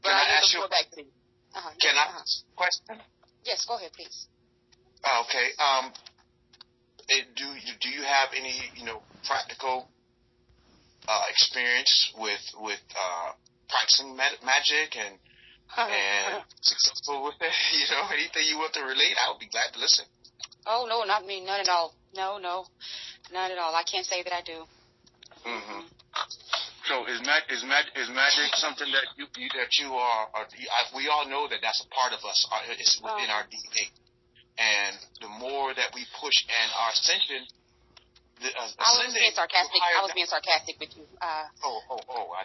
But I ask you back to you. Can I ask a question? Yes, go ahead, please. Okay. Do you have any practical experience with practicing magic and successful with it? Anything you want to relate? I would be glad to listen. Oh no, not me, none at all. No, not at all. I can't say that I do. Mm-hmm. So is magic something that you are? We all know that that's a part of us. It's within our DNA, and the more that we push and our ascension. I was being sarcastic with you. I thought. Oh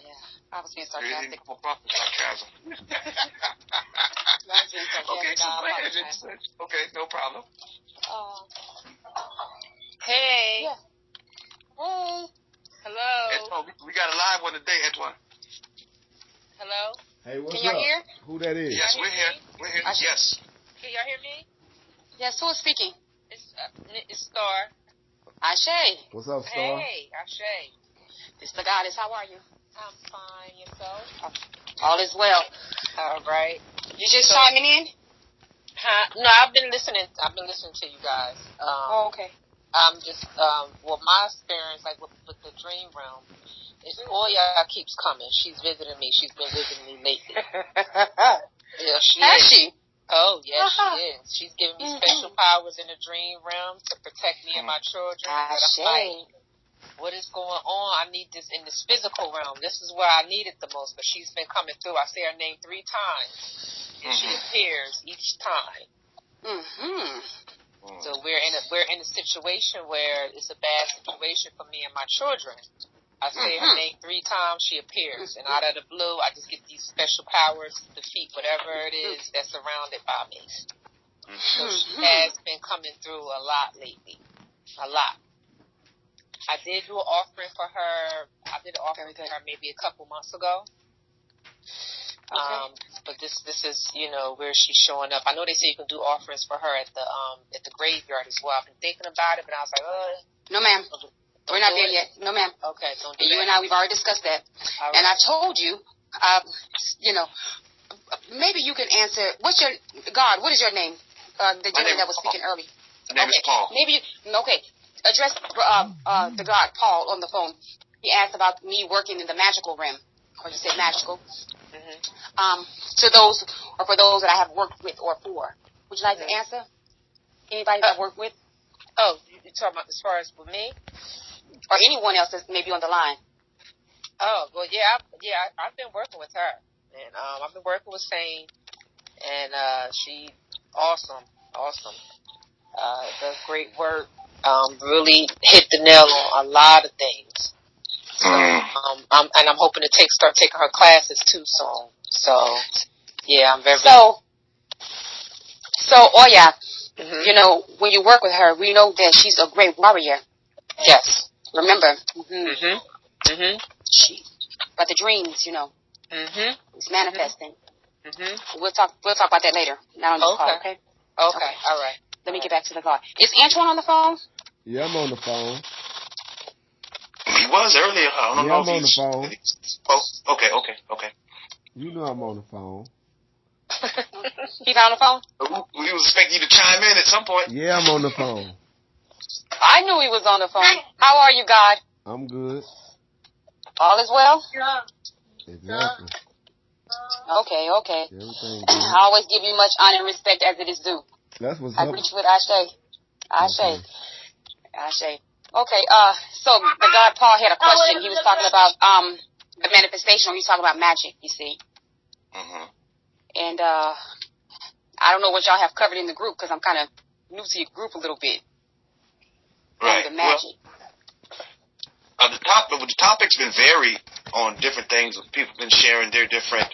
yeah, I was being sarcastic. Sarcasm. Okay, so go ahead. Okay, no problem. Hey. Yeah. Hey. Hello. Antoine, we got a live one today, Antoine. Hello. Hey, what's Can y'all hear? Who that is? Yes, we're here. We're here. Yes. Can y'all hear me? Yes, who is speaking? It's Star. Ashe. What's up, Star? Hey, Ashe. It's the goddess. How are you? I'm fine. Yourself? All is well. All right. You just chiming in? No, I've been listening to you guys. Okay. I'm just, my experience, like with the dream realm, is Oya keeps coming. She's visiting me. She's been visiting me lately. Yeah, Has she? Oh, yes, she is. She's giving me special powers in the dream realm to protect me and my children. But I'm like, what is going on? I need this in this physical realm. This is where I need it the most. But she's been coming through. I say her name 3 times. And she appears each time. So we're in a situation where it's a bad situation for me and my children. I say her name 3 times, she appears, and out of the blue, I just get these special powers to defeat whatever it is that's surrounded by me. So she has been coming through a lot lately, a lot. I did do an offering for her. I did an offering for her maybe a couple months ago. But this is where she's showing up. I know they say you can do offerings for her at the graveyard as well. I've been thinking about it, but I was like, no, ma'am. We're not there yet. No, ma'am. Okay, don't do you that. And I, we've already discussed that. Right. And I told you, maybe you can answer. What's your God? What is your name? The gentleman that was speaking earlier. My name is Paul. Maybe address the God Paul on the phone. He asked about me working in the magical realm, or you said magical. To those, or for those that I have worked with or for. Would you like to answer? Anybody that I've worked with? Oh, you're talking about as far as with me? Or anyone else that's maybe on the line. Oh, well, I've been working with her. And I've been working with Sane. And she awesome. Does great work. Really hit the nail on a lot of things. So, I'm hoping to start taking her classes too soon. So, yeah, I'm very. So, Oya, when you work with her, we know that she's a great warrior. Yes. Remember? But the dreams, it's manifesting. We'll talk about that later. Not on this call, okay? Okay. All right. Let me get back to the call. Is Antoine on the phone? Yeah, I'm on the phone. He was earlier. I don't know if I'm on the phone. Oh, okay. You know I'm on the phone. He's on the phone? We was expecting you to chime in at some point. Yeah, I'm on the phone. I knew he was on the phone. How are you, God? I'm good. All is well? Exactly. Okay. Everything good. I always give you much honor and respect as it is due. That's what's I up. greet you with Ashe. Okay, so the God Paul had a question. He was talking about the manifestation, or he was talking about magic, you see. And I don't know what y'all have covered in the group, because I'm kind of new to your group a little bit. Right. The magic. Well, the topic's been varied on different things. People have been sharing their different,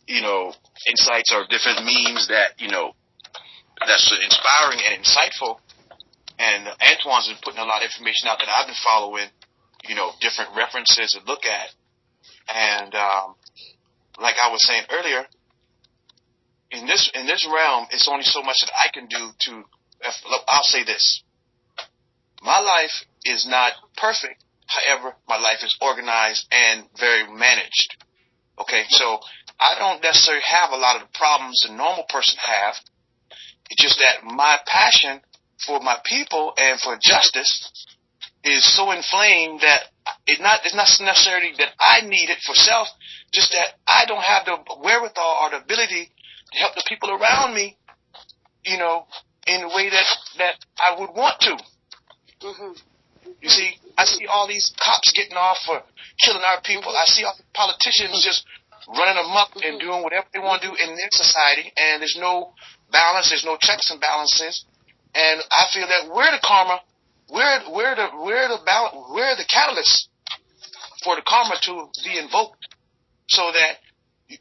insights or different memes that, that's inspiring and insightful. And Antoine's been putting a lot of information out that I've been following, different references to look at. And like I was saying earlier, in this realm, it's only so much that I can do to. I'll say this: my life is not perfect. However, my life is organized and very managed. right? So I don't necessarily have a lot of the problems a normal person have. It's just that my passion for my people and for justice is so inflamed that it's not necessarily that I need it for self, just that I don't have the wherewithal or the ability to help the people around me, in the way that I would want to. Mm-hmm. You see, I see all these cops getting off for killing our people. I see all the politicians just running amok and doing whatever they want to do in their society, and there's no balance, there's no checks and balances. And I feel that we're the karma, we're the catalyst for the karma to be invoked, so that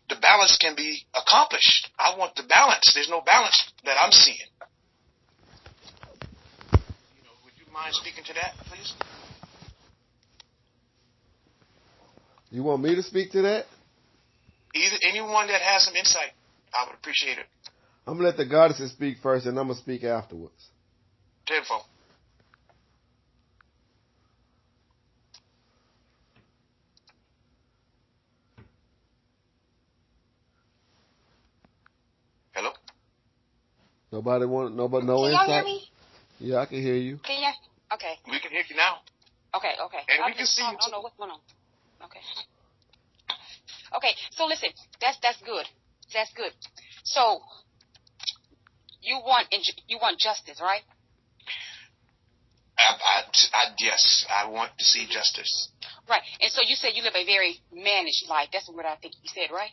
the balance can be accomplished. I want the balance. There's no balance that I'm seeing. Would you mind speaking to that, please? You want me to speak to that? Anyone that has some insight, I would appreciate it. I'm going to let the goddesses speak first, and I'm going to speak afterwards. Tenfold. Hello? Nobody no Can insight? y'all hear me? Yeah, I can hear you. Can you? Okay. We can hear you now. Okay. And I we can see I you don't know what's going on. Okay. So listen, that's good. That's good. So you want justice, right? Yes, I want to see justice. Right. And so you said you live a very managed life. That's what I think you said, right?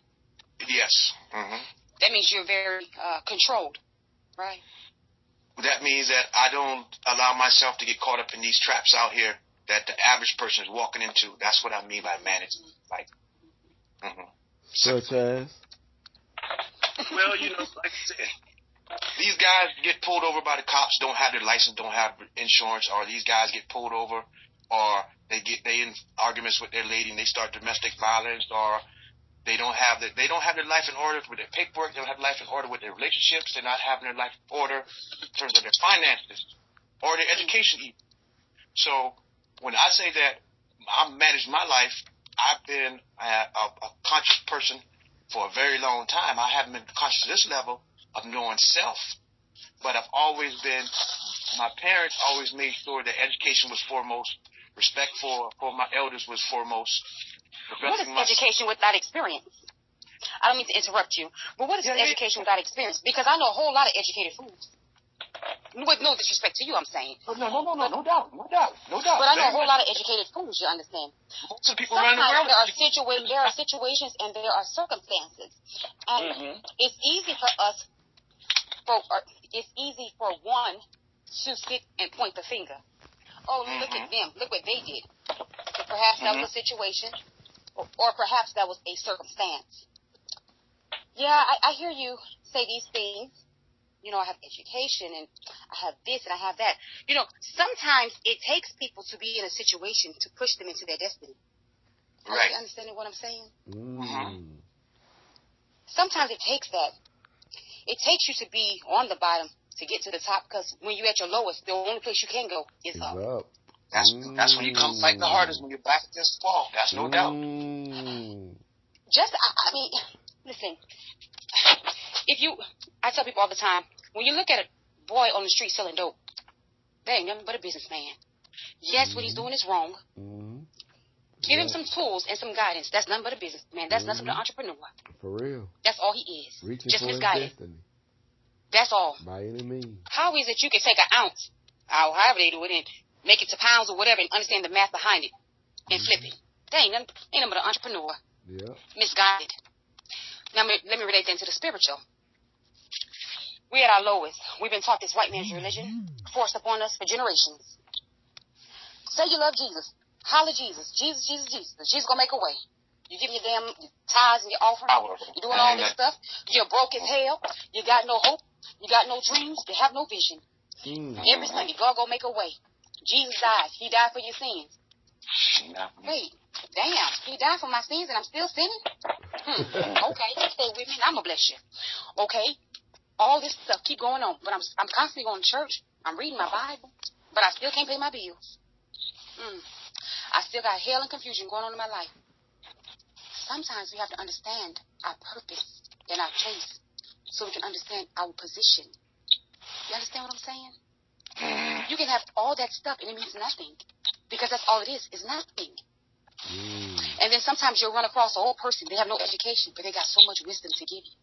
Yes. Mm-hmm. That means you're very controlled, right? That means that I don't allow myself to get caught up in these traps out here that the average person is walking into. That's what I mean by managing. Like, Such as? Well, like I said, these guys get pulled over by the cops, don't have their license, don't have insurance, or these guys get pulled over, or they in arguments with their lady and they start domestic violence, or they don't have their life in order with their paperwork, they don't have life in order with their relationships, they're not having their life in order in terms of their finances or their education even. So when I say that I've managed my life, I've been a conscious person for a very long time. I haven't been conscious to this level of knowing self, but I've always been, my parents always made sure that education was foremost, respect for my elders was foremost. What is education without experience? I don't mean to interrupt you, but what is education without experience? Because I know a whole lot of educated fools. With no disrespect to you, I'm saying. No doubt. But I know a whole lot of educated fools, you understand? Most of the people around the world. There are situations and there are circumstances. And it's easy for us, it's easy for one to sit and point the finger. Oh, look at them. Look what they did. So perhaps that was a situation, or perhaps that was a circumstance. Yeah, I hear you say these things. I have education and I have this and I have that. Sometimes it takes people to be in a situation to push them into their destiny. Right. Are you understanding what I'm saying? Sometimes it takes that. It takes you to be on the bottom to get to the top, because when you're at your lowest, the only place you can go is up. That's when you come fight the hardest, when you're back against the wall. That's no doubt. Listen, I tell people all the time, when you look at a boy on the street selling dope, they ain't nothing but a businessman. Yes, what he's doing is wrong. Give him some tools and some guidance. That's nothing but a businessman. That's nothing but an entrepreneur. For real. That's all he is. Reaching just for misguided. his destiny. That's all. By any means. How is it you can take an ounce, or however they do it, and make it to pounds or whatever, and understand the math behind it, and flip it? They ain't nothing but an entrepreneur. Yeah. Misguided. Now, let me relate that to the spiritual. We're at our lowest. We've been taught this white man's religion, forced upon us for generations. Say you love Jesus. Holler Jesus. Jesus. Jesus gonna make a way. You give your damn tithes and your offering. You're doing all this stuff. You're broke as hell. You got no hope. You got no dreams. You have no vision. Every Sunday, God gonna make a way. Jesus died. He died for your sins. Wait, damn. He died for my sins and I'm still sinning? Okay, stay with me and I'm gonna bless you. Okay? All this stuff keep going on, but I'm constantly going to church. I'm reading my Bible, but I still can't pay my bills. I still got hell and confusion going on in my life. sometimes we have to understand our purpose and our place so we can understand our position. You understand what I'm saying? You can have all that stuff and it means nothing because that's all it is nothing. And then sometimes you'll run across an old person. They have no education, but they got so much wisdom to give you.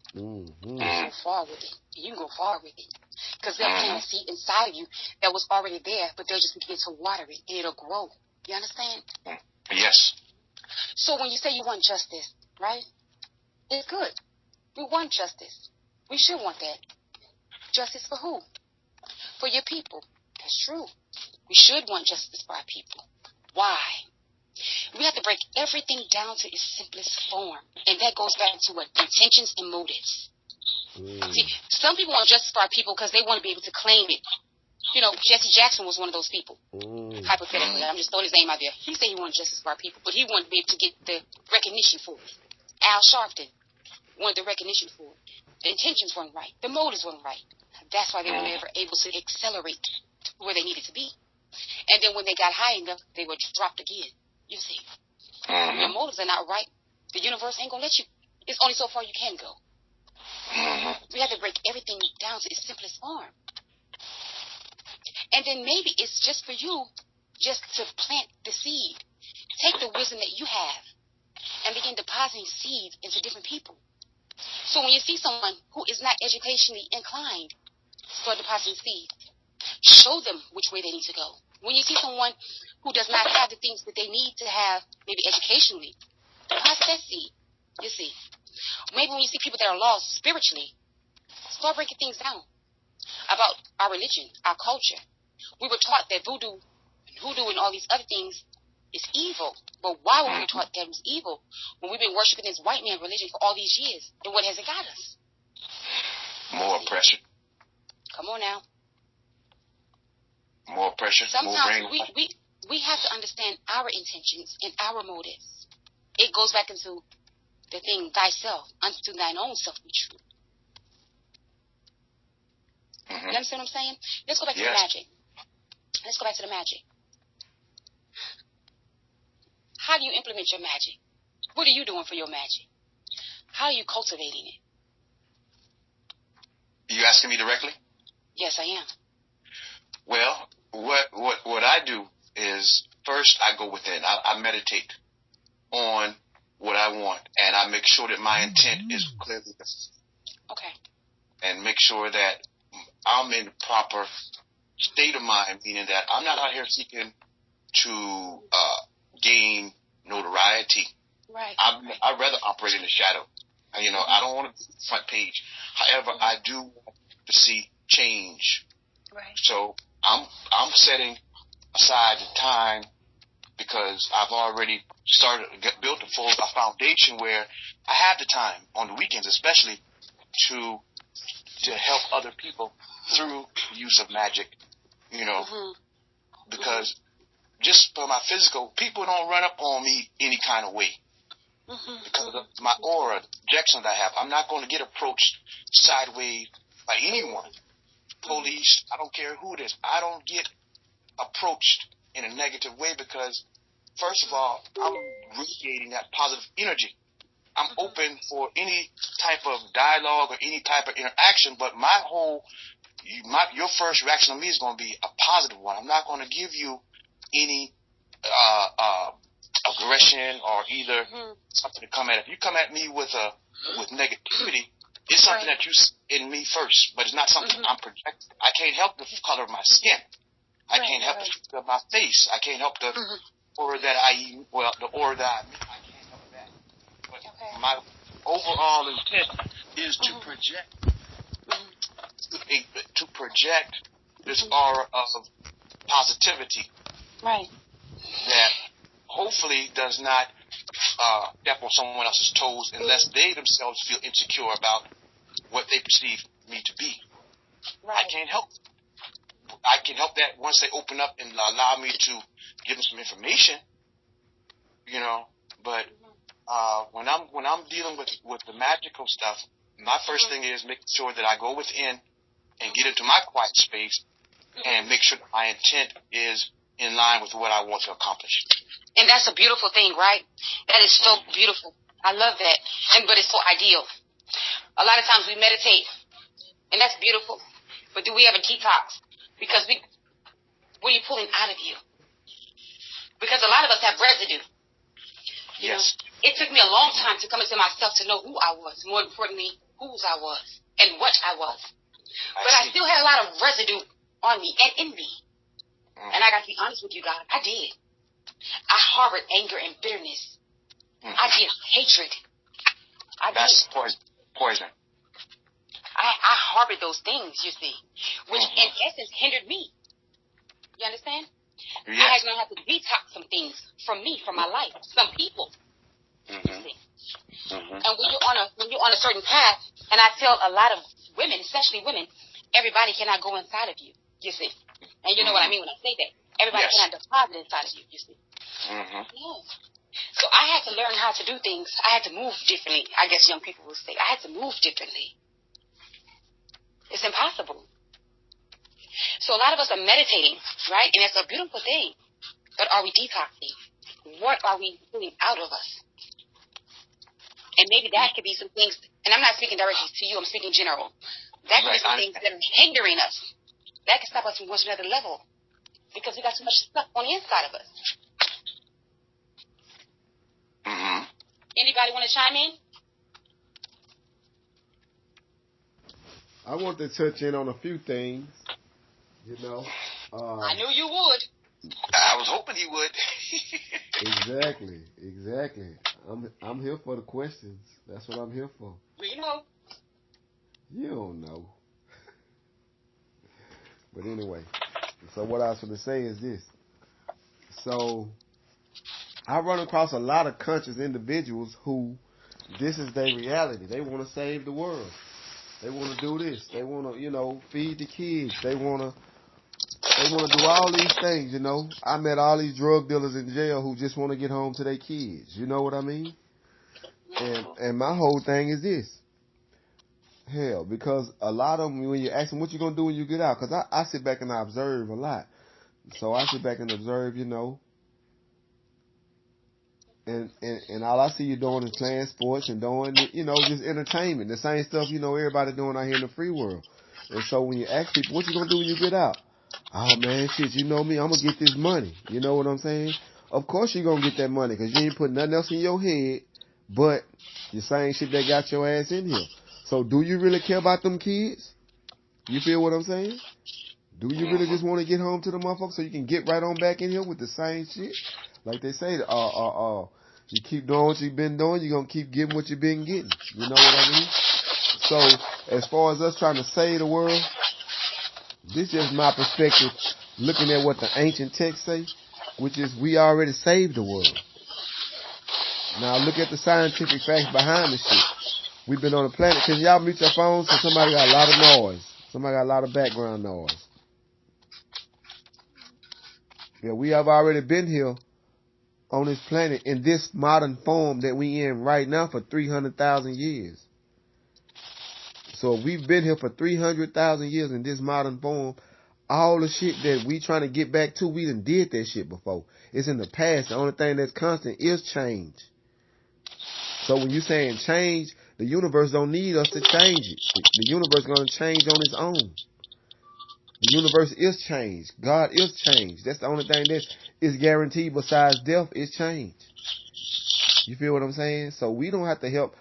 You can go far with it. You can go far with it. Because they'll plant a seed inside of you that was already there, but they'll just begin to water it, and it'll grow. You understand? Yes. So when you say you want justice, right? It's good. We want justice. We should want that. Justice for who? For your people. That's true. We should want justice for our people. Why? We have to break everything down to its simplest form. And that goes back to what? Intentions and motives. See, some people want justice for our people because they want to be able to claim it. You know, Jesse Jackson was one of those people. Hypothetically, I'm just throwing his name out there. He said he wanted justice for our people, but he wanted to be able to get the recognition for it. Al Sharpton wanted the recognition for it. The intentions weren't right. The motives weren't right. That's why they were never able to accelerate to where they needed to be. And then when they got high enough, they were dropped again. You see, your motives are not right. The universe ain't gonna let you. It's only so far you can go. We have to break everything down to its simplest form. And then maybe it's just for you just to plant the seed. Take the wisdom that you have and begin depositing seeds into different people. So when you see someone who is not educationally inclined, start depositing seeds. Show them which way they need to go. When you see someone who does not have the things that they need to have, maybe educationally, deposit that seed. You see. Maybe when you see people that are lost spiritually, start breaking things down about our religion, our culture. We were taught that voodoo and hoodoo and all these other things is evil. But why were we taught that it was evil when we've been worshiping this white man religion for all these years? And what has it got us? More oppression. Come on now. More pressure. Sometimes more we have to understand our intentions and our motives. It goes back into the thing, thyself, unto thine own self be true. You understand what I'm saying? Let's go back to the magic. Let's go back to the magic. How do you implement your magic? What are you doing for your magic? How are you cultivating it? Are you asking me directly? Yes, I am. Well, what I do is first I go within. I meditate on what I want, and I make sure that my intent is clearly defined. Okay. And make sure that I'm in the proper state of mind, meaning that I'm not out here seeking to gain notoriety. Right. I'd rather operate in the shadow. You know, I don't want to be front page. However, I do want to see change. Right. So I'm setting aside the time because I've already built a foundation where I have the time on the weekends, especially to help other people through the use of magic. You know, because just for my physical, people don't run up on me any kind of way. Because of my aura, the projection that I have, I'm not going to get approached sideways by anyone. Police, I don't care who it is. I don't get approached in a negative way because, first of all, I'm radiating that positive energy. I'm open for any type of dialogue or any type of interaction, but your first reaction to me is going to be a positive one. I'm not going to give you any aggression or either something to come at. If you come at me with negativity, it's something that you see in me first, but it's not something I'm projecting. I can't help the color of my skin. I can't help the shape of my face. I can't help the aura that I meet. I can't help that. But my overall intent is to project this aura of positivity. Right. That hopefully does not step on someone else's toes unless they themselves feel insecure about what they perceive me to be. Right. I can't help. I can help that once they open up and allow me to give them some information, you know. But when I'm dealing with the magical stuff, my first thing is making sure that I go within and get into my quiet space and make sure that my intent is in line with what I want to accomplish. And that's a beautiful thing, right? That is so beautiful. I love that. But it's so ideal. A lot of times we meditate, and that's beautiful. But do we have a detox? Because what are you pulling out of you? Because a lot of us have residue. You know, it took me a long time to come into myself to know who I was. More importantly, whose I was and what I was. But I still had a lot of residue on me and in me. And I got to be honest with you, God, I did. I harbored anger and bitterness. I did hatred. That's poison. I harbored those things, you see, which in essence hindered me. You understand? Yes. I had to know how to detox some things from me, from my life, some people. You see. And when you're on a certain path, and I tell a lot of women, especially women, everybody cannot go inside of you. You see. And you know what I mean when I say that. Everybody cannot deposit inside of you. You see. Yeah. So I had to learn how to do things. I had to move differently. I guess young people will say I had to move differently. It's impossible. So a lot of us are meditating, right? And it's a beautiful thing. But are we detoxing? What are we pulling out of us? And maybe that could be some things, and I'm not speaking directly to you, I'm speaking general. That could be some things that are hindering us. That can stop us from going to another level. Because we got too much stuff on the inside of us. Anybody want to chime in? I want to touch in on a few things. You know, I knew you would. I was hoping he would. Exactly. I'm here for the questions. That's what I'm here for. We know. You don't know. But anyway, so what I was going to say is this. So I run across a lot of conscious individuals who this is their reality. They want to save the world. They want to do this. They want to, feed the kids. They want to do all these things, I met all these drug dealers in jail who just want to get home to their kids. You know what I mean? And my whole thing is this. Hell, because a lot of them, when you ask them what you going to do when you get out, because I sit back and I observe a lot. So I sit back and observe, and all I see you doing is playing sports and doing, just entertainment. The same stuff, everybody doing out here in the free world. And so when you ask people, what you going to do when you get out? Oh, man, shit, you know me, I'm going to get this money. You know what I'm saying? Of course you're going to get that money because you ain't put nothing else in your head but the same shit that got your ass in here. So do you really care about them kids? You feel what I'm saying? Do you really just want to get home to the motherfucker so you can get right on back in here with the same shit? Like they say, you keep doing what you've been doing, you're going to keep getting what you've been getting. You know what I mean? So as far as us trying to save the world, this is my perspective, looking at what the ancient texts say, which is we already saved the world. Now look at the scientific facts behind the shit. We've been on the planet. Can y'all mute your phones? Because somebody got a lot of noise. Somebody got a lot of background noise. Yeah, we have already been here on this planet in this modern form that we in right now for 300,000 years. So if we've been here for 300,000 years in this modern form, all the shit that we trying to get back to, we done did that shit before. It's in the past. The only thing that's constant is change. So when you're saying change, the universe don't need us to change it. The universe is going to change on its own. The universe is change. God is change. That's the only thing that is guaranteed besides death is change. You feel what I'm saying? So we don't have to help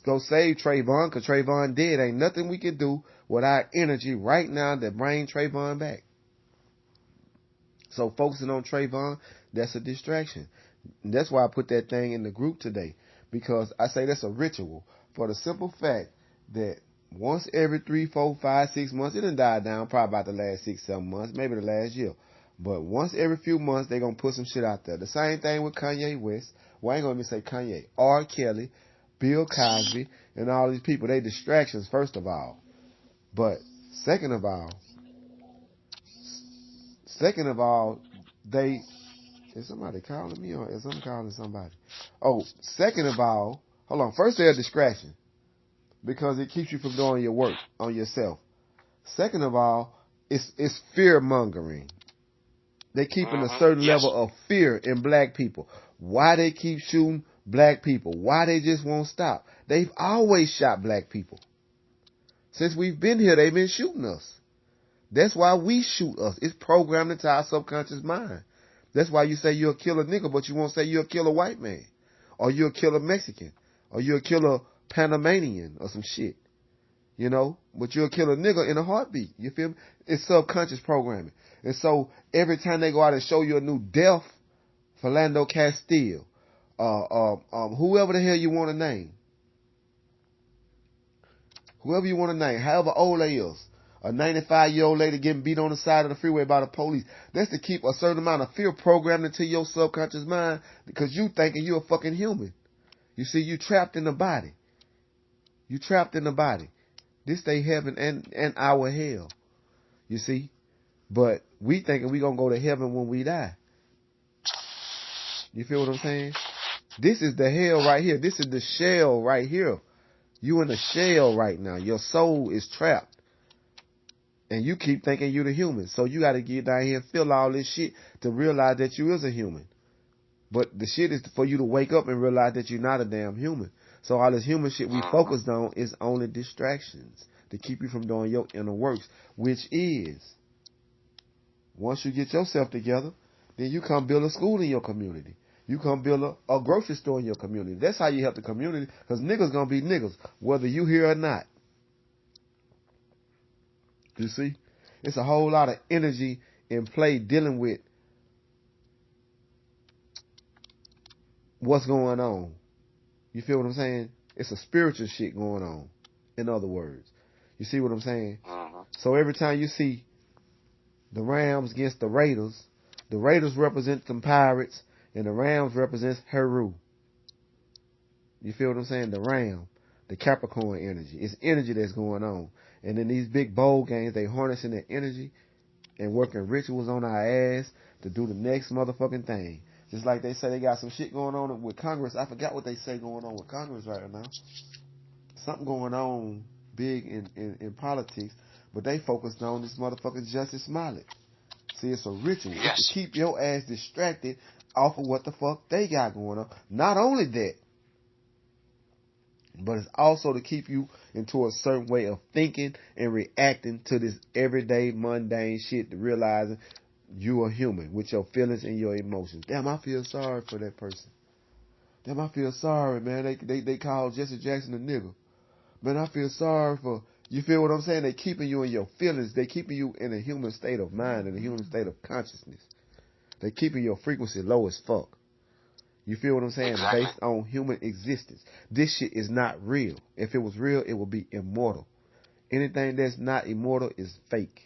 go save Trayvon because Trayvon dead. Ain't nothing we can do with our energy right now to bring Trayvon back. So focusing on Trayvon, that's a distraction. And that's why I put that thing in the group today. Because I say that's a ritual for the simple fact that once every 3, 4, 5, 6 months, it done died down probably about the last 6, 7 months, maybe the last year. But once every few months, they're going to put some shit out there. The same thing with Kanye West. Well, I ain't going to say Kanye. R. Kelly, Bill Cosby, and all these people. They distractions, first of all. But second of all, they... Is somebody calling me or is I'm calling somebody? Oh, second of all, hold on. First, they're a distraction because it keeps you from doing your work on yourself. Second of all, it's fear mongering. They keeping a certain level of fear in black people. Why they keep shooting black people. Why they just won't stop? They've always shot black people. Since we've been here, they've been shooting us. That's why we shoot us. It's programmed into our subconscious mind. That's why you say you'll kill a nigga, but you won't say you'll kill a white man. Or you'll kill a Mexican. Or you'll kill a Panamanian or some shit. You know? But you'll kill a nigga in a heartbeat. You feel me? It's subconscious programming. And so every time they go out and show you a new death, Philando Castile, whoever the hell you want to name. Whoever you want to name, however old they is. A 95-year-old lady getting beat on the side of the freeway by the police. That's to keep a certain amount of fear programmed into your subconscious mind because you thinking you're a fucking human. You see, you trapped in the body. You trapped in the body. This they heaven and our hell. You see? But we thinking we gonna go to heaven when we die. You feel what I'm saying? This is the hell right here. This is the shell right here. You in the shell right now. Your soul is trapped. And you keep thinking you're the human. So you got to get down here and feel all this shit to realize that you is a human. But the shit is for you to wake up and realize that you're not a damn human. So all this human shit we focused on is only distractions to keep you from doing your inner works, which is, once you get yourself together, then you come build a school in your community. You come build a grocery store in your community. That's how you help the community, because niggas going to be niggas, whether you here or not. You see? It's a whole lot of energy in play dealing with what's going on. You feel what I'm saying? It's a spiritual shit going on, in other words. You see what I'm saying? So every time you see the Rams against the Raiders represent some pirates, and the Rams represents Heru. You feel what I'm saying? The Ram, the Capricorn energy. It's energy that's going on. And in these big bowl games, they harnessing that energy and working rituals on our ass to do the next motherfucking thing. Just like they say they got some shit going on with Congress. I forgot what they say going on with Congress right now. Something going on big in politics, but they focused on this motherfucking Justice Smollett. See, it's a ritual. Yes. It's to keep your ass distracted off of what the fuck they got going on. Not only that, but it's also to keep you into a certain way of thinking and reacting to this everyday mundane shit, to realizing you are human with your feelings and your emotions. Damn, I feel sorry for that person. Damn, I feel sorry, man. They called Jesse Jackson a nigga. Man, I feel sorry for, you feel what I'm saying? They keeping you in your feelings. They keeping you in a human state of mind, in a human state of consciousness. They keeping your frequency low as fuck. You feel what I'm saying? Exactly. Based on human existence. This shit is not real. If it was real, it would be immortal. Anything that's not immortal is fake.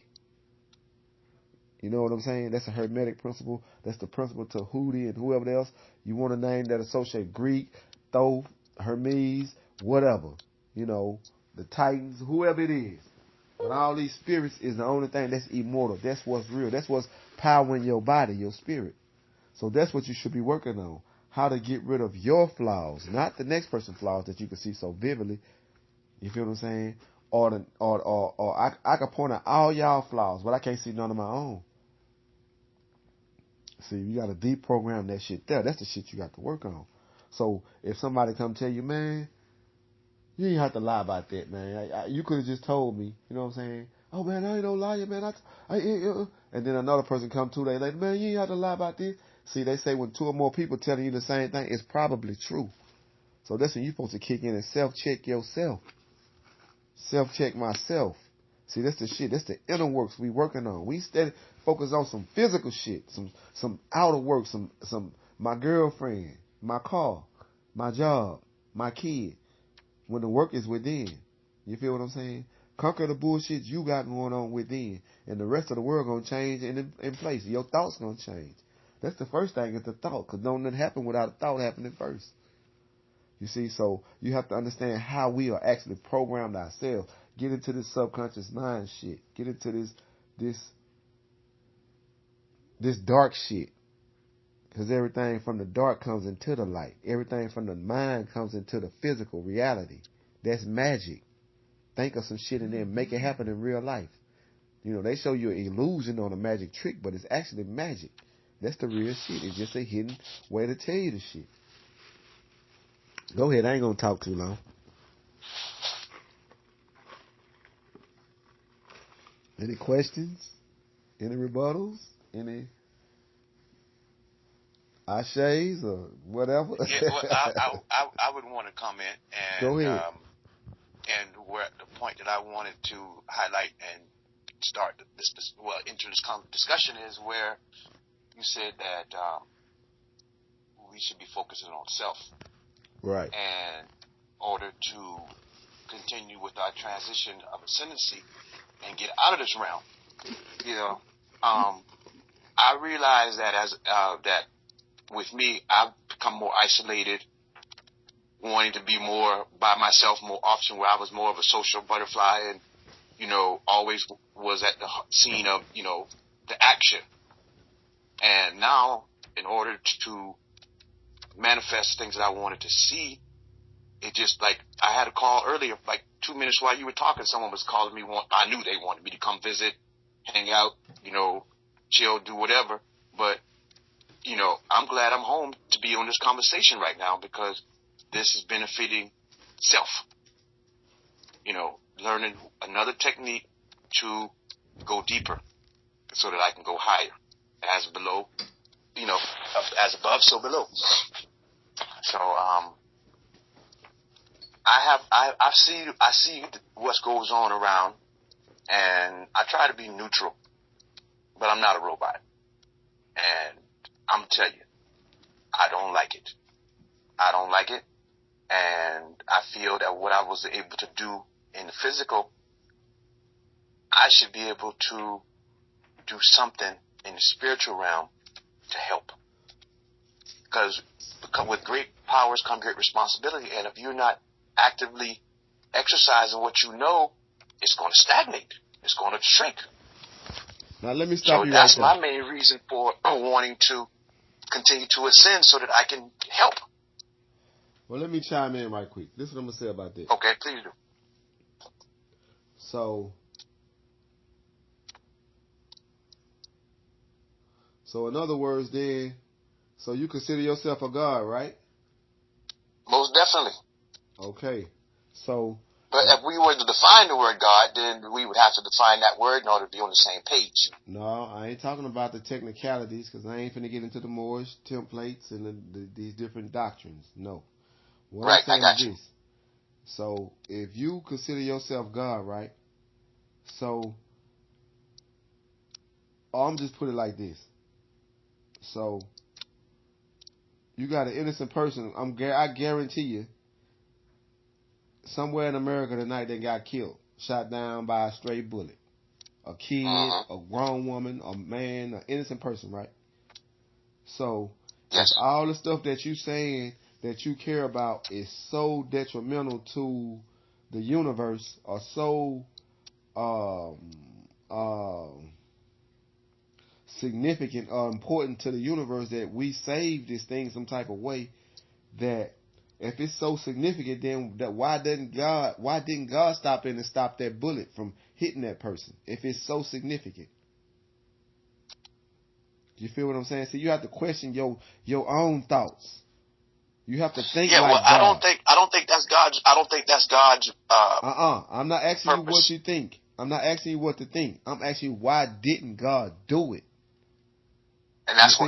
You know what I'm saying? That's a Hermetic principle. That's the principle to Hootie and whoever else you want to name that associate Greek, Thoth, Hermes, whatever. You know, the Titans, whoever it is. But all these spirits is the only thing that's immortal. That's what's real. That's what's powering your body, your spirit. So that's what you should be working on. How to get rid of your flaws, not the next person's flaws that you can see so vividly. You feel what I'm saying? Or I can point out all y'all flaws, but I can't see none of my own. See, you got to deprogram that shit there. That's the shit you got to work on. So if somebody come tell you, man, you ain't have to lie about that, man. You could have just told me. You know what I'm saying? Oh, man, I ain't no liar, man. And then another person come 2 days later, man, you ain't have to lie about this. See, they say when 2 or more people telling you the same thing, it's probably true. So that's when you're supposed to kick in and self-check yourself. Self-check myself. See, that's the shit. That's the inner works we working on. We steady focus on some physical shit, some outer work, some my girlfriend, my car, my job, my kid. When the work is within. You feel what I'm saying? Conquer the bullshit you got going on within. And the rest of the world going to change in place. Your thoughts going to change. That's the first thing, is the thought. Because don't nothing happen without a thought happening first. You see, so you have to understand how we are actually programmed ourselves. Get into this subconscious mind shit. Get into this dark shit. Because everything from the dark comes into the light. Everything from the mind comes into the physical reality. That's magic. Think of some shit and then make it happen in real life. You know, they show you an illusion on a magic trick, but it's actually magic. That's the real shit. It's just a hidden way to tell you the shit. Go ahead. I ain't gonna talk too long. Any questions? Any rebuttals? Any ashays or whatever? Yeah, well, I would want to comment and Go ahead. And where the point that I wanted to highlight and start into this discussion is where you said that we should be focusing on self, Right. and in order to continue with our transition of ascendancy and get out of this realm, I realize that that with me, I've become more isolated, wanting to be more by myself more often, where I was more of a social butterfly and, always was at the scene of, the action. And now, in order to manifest things that I wanted to see, it just like, I had a call earlier, like 2 minutes while you were talking, someone was calling me, I knew they wanted me to come visit, hang out, chill, do whatever. But, I'm glad I'm home to be on this conversation right now, because this is benefiting self. Learning another technique to go deeper so that I can go higher. As below, as above, so below. So, I see what goes on around, and I try to be neutral, but I'm not a robot. And I'm telling you, I don't like it. I don't like it. And I feel that what I was able to do in the physical, I should be able to do something in the spiritual realm to help. Because with great powers come great responsibility. And if you're not actively exercising what you know, it's going to stagnate. It's going to shrink. Now let me stop you right there. So that's my main reason for wanting to continue to ascend, so that I can help. Well, let me chime in right quick. This is what I'm going to say about this. Okay, please do. So in other words then, so you consider yourself a god, right? Most definitely. Okay. So. But if we were to define the word God, then we would have to define that word in order to be on the same page. No, I ain't talking about the technicalities, because I ain't finna get into the Moorish templates and these different doctrines. No. What right, I'm saying I got is you. this. So if you consider yourself God, right? So I'm just put it like this. So you got an innocent person. I guarantee you, somewhere in America tonight they got killed, shot down by a stray bullet. A kid, a grown woman, a man, an innocent person, right? So yes. If all the stuff that you saying that you care about is so detrimental to the universe, or so significant or important to the universe, that we save this thing some type of way, that if it's so significant, then why didn't God stop in and stop that bullet from hitting that person if it's so significant? You feel what I'm saying? See, you have to question your own thoughts. You have to think like God. I don't think that's God's. I don't think that's God's. I'm not asking purpose. you what you think. I'm not asking you what to think. I'm asking you, why didn't God do it? And that's the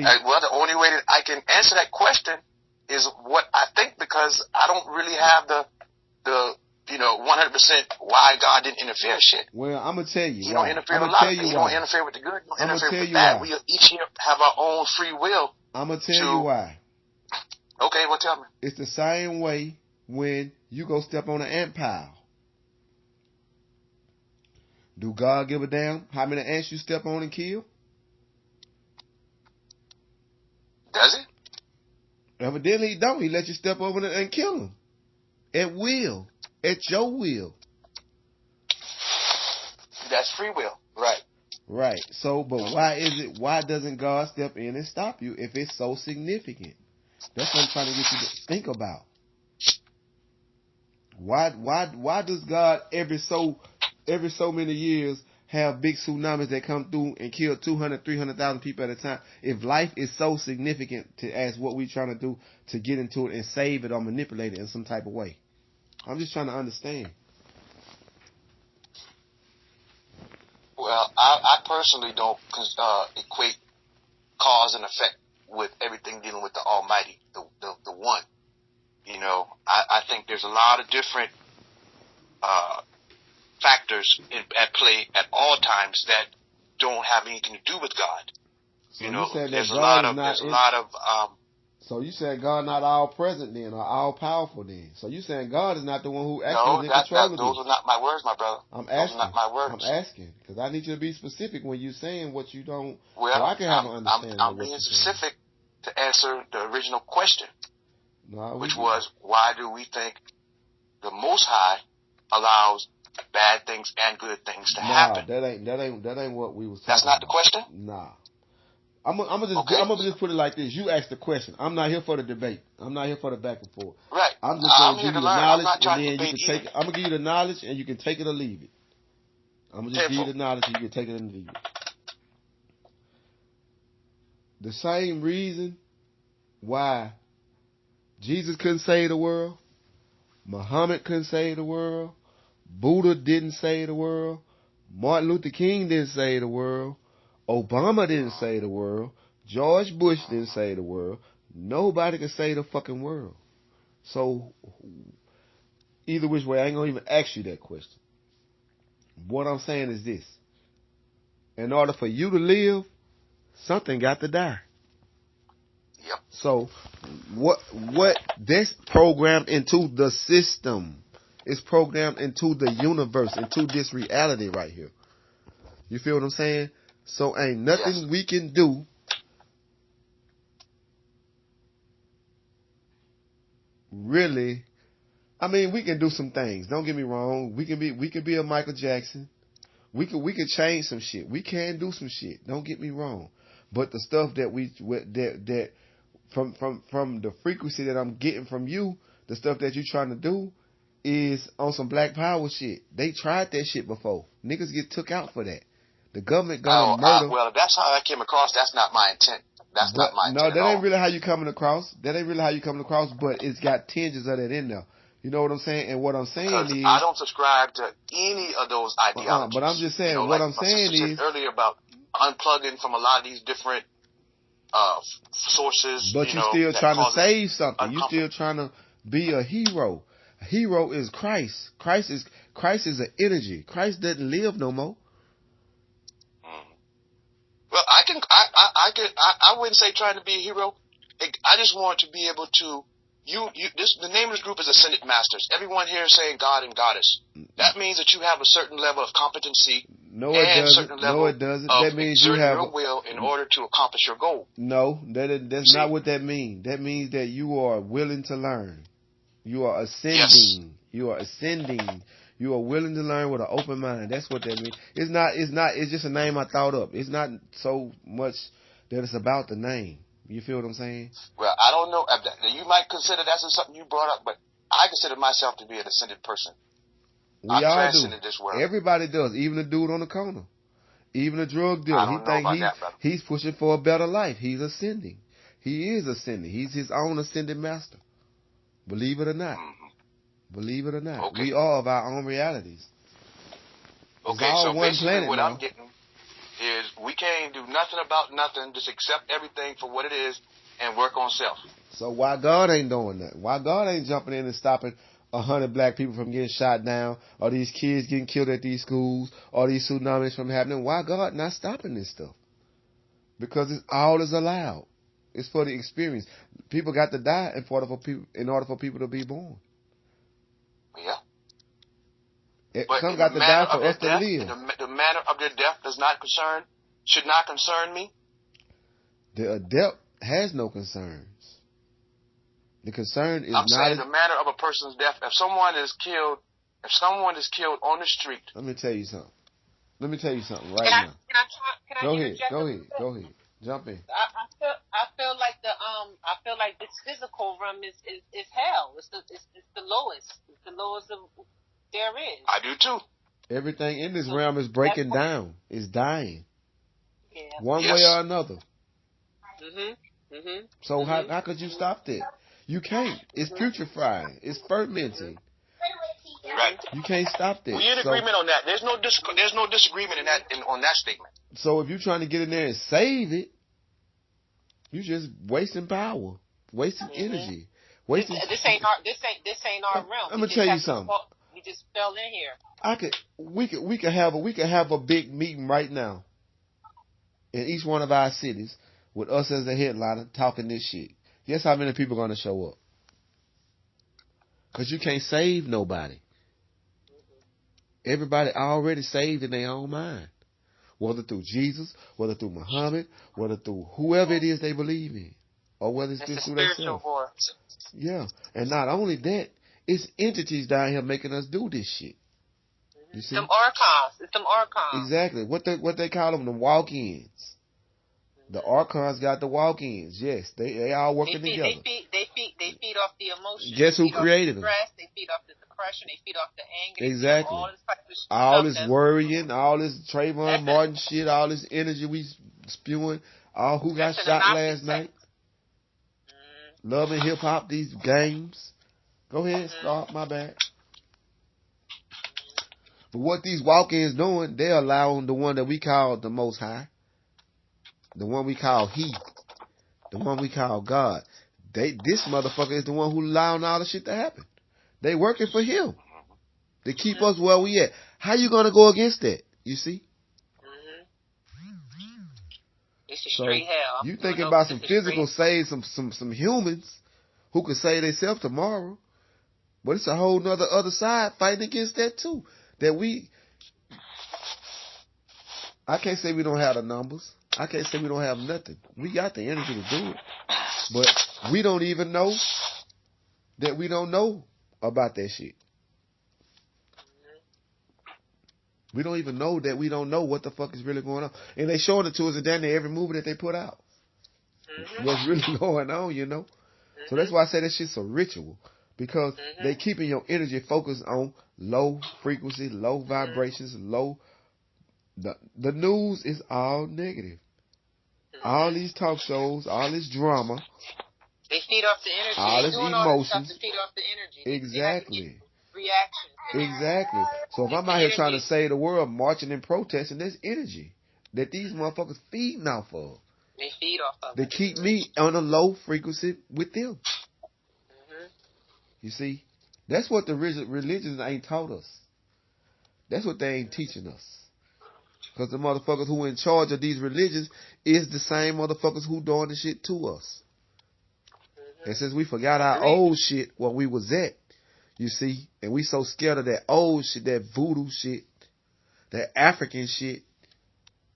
only way that I can answer that question is what I think, because I don't really have the 100% why God didn't interfere shit. Well, I'm gonna tell you. He don't interfere with a lot of things. He don't interfere with the good. He don't interfere with bad. We each here have our own free will. I'm gonna tell you why. Okay, well, tell me. It's the same way when you go step on an ant pile. Do God give a damn how many ants you step on and kill? Does he? Evidently he don't. He let you step over and kill them. At will. At your will. That's free will. Right. Right. So, but why doesn't God step in and stop you if it's so significant? That's what I'm trying to get you to think about. Why does God every so many years have big tsunamis that come through and kill 200, 300,000 people at a time, if life is so significant to as what we're trying to do to get into it and save it or manipulate it in some type of way? I'm just trying to understand. Well, I personally don't equate cause and effect with everything dealing with the Almighty, the One. You know, I think there's a lot of different factors at play at all times that don't have anything to do with God. So you know, there's a God lot of So you said God not all present then, or all powerful then? So you saying God is not the one who actually is in control of this? Those are not my words, my brother. I'm asking. Those are not my words. I'm asking because I need you to be specific when you're saying what you don't. Well, so I can have an understanding. I'm being specific to answer the original question, which was, why do we think the Most High allows bad things and good things to happen? That ain't what we was talking about. That's not the question? Nah. I'm gonna just put it like this. You asked the question. I'm not here for the debate. I'm not here for the back and forth. Right. I'm just gonna give you the knowledge, and then you can take it. I'm gonna give you the knowledge, and you can take it or leave it. I'm gonna just give you the knowledge, and you can take it and leave it. The same reason why Jesus couldn't save the world, Muhammad couldn't save the world, Buddha didn't save the world, Martin Luther King didn't save the world, Obama didn't save the world, George Bush didn't save the world. Nobody can save the fucking world. So, either which way, I ain't gonna even ask you that question. What I'm saying is this. In order for you to live, something got to die. Yep. So, what this programmed into the system is programmed into the universe, into this reality right here. You feel what I'm saying? So ain't nothing we can do really. I mean, we can do some things. Don't get me wrong. We can be a Michael Jackson. We could change some shit. We can do some shit. Don't get me wrong. But the stuff that from the frequency that I'm getting from you, the stuff that you're trying to do is on some Black Power shit. They tried that shit before. Niggas get took out for that. The government gonna murder. Well, if that's how I came across, that's not my intent. That's not my intent. No, that ain't really how you coming across. But it's got tinges of that in there. You know what I'm saying? And what I'm saying is, I don't subscribe to any of those ideologies. But I'm just saying, what I'm saying is earlier about unplugging from a lot of these different sources. But you're still trying to save something. You're still trying to be a hero. A hero is Christ. Christ is an energy. Christ doesn't live no more. Well, I wouldn't say trying to be a hero. I just want to be able to. The name of this group is Ascended Masters. Everyone here is saying God and Goddess. That means that you have a certain level of competency. No, it doesn't. No, it doesn't. That means you have your will in order to accomplish your goal. No, that's not what that means. That means that you are willing to learn. You are ascending. Yes. You are ascending. You are willing to learn with an open mind. That's what that means. It's just a name I thought up. It's not so much that it's about the name. You feel what I'm saying? Well, I don't know. You might consider that's something you brought up, but I consider myself to be an ascended person. We all do. This world. Everybody does. Even the dude on the corner. Even the drug dealer. He's pushing for a better life. He's ascending. He is ascending. He's his own ascended master. Believe it or not. Mm-hmm. Believe it or not. Okay. We are of our own realities. Okay, so basically what I'm getting is we can't do nothing about nothing, just accept everything for what it is and work on self. So why God ain't doing that? Why God ain't jumping in and stopping 100 black people from getting shot down, or these kids getting killed at these schools, or these tsunamis from happening? Why God not stopping this stuff? Because all is allowed. It's for the experience. People got to die in order for people to be born. Yeah. Some got to die for us to live. The manner of their death should not concern me. The adept has no concerns. The concern is I'm saying the manner of a person's death. If someone is killed on the street. Let me tell you something right now. Can I Go ahead. Jump in. I feel like this physical realm is hell. It's the lowest. It's the lowest of there is. I do too. Everything in this realm is breaking down. It's dying. Yeah. One way or another. So Mm-hmm. how could you stop that? You can't. It's putrefying. It's fermenting. Right. You can't stop that. We're in agreement on that. There's no disagreement on that statement. So if you're trying to get in there and save it, you're just wasting power, wasting energy, wasting. This ain't our realm. I'm gonna tell you something. We just fell in here. We could have a big meeting right now in each one of our cities with us as the headliner talking this shit. Guess how many people are gonna show up? Cause you can't save nobody. Everybody already saved in their own mind. Whether through Jesus, whether through Muhammad, whether through whoever it is they believe in. Or whether it's just through themselves. Yeah. And not only that, it's entities down here making us do this shit. You see? Some archons. It's some archons. Exactly. What they call them, the walk-ins. The archons got the walk-ins. Yes, they all working together. They feed off the emotions. Guess who created them? Stress. They feed off the depression. They feed off the anger. Exactly. All this worrying, all this Trayvon Martin shit, all this energy we spewing. All who got shot last night. Love and hip hop, these games. Go ahead, start. My bad. But what these walk-ins doing, they're allowing the one that we call the Most High, the one we call He, the one we call God. This motherfucker is the one who allowing all the shit to happen. They working for him to keep us where we at. How you gonna go against that? You see? It's a straight hell. You thinking about some physical save, some humans who could save themselves tomorrow, but it's a whole nother other side fighting against that too. I can't say we don't have the numbers. I can't say we don't have nothing. We got the energy to do it. But we don't even know that we don't know about that shit. We don't even know that we don't know what the fuck is really going on. And they showing it to us in damn near every movie that they put out. What's really going on, you know? So that's why I say that shit's a ritual. Because they keeping your energy focused on low frequency, low vibrations, low. The news is all negative. All these talk shows, all this drama. They feed off the energy. All this emotions. To feed off the energy. Exactly. Reaction. Exactly. So if I'm out here trying to save the world, marching and protesting, there's energy that these motherfuckers feeding off of. They feed off of. They keep me on a low frequency with them. You see? That's what the religions ain't taught us. That's what they ain't teaching us. Because the motherfuckers who in charge of these religions is the same motherfuckers who doing the shit to us. And since we forgot our old shit where we was at, you see, and we so scared of that old shit, that voodoo shit, that African shit.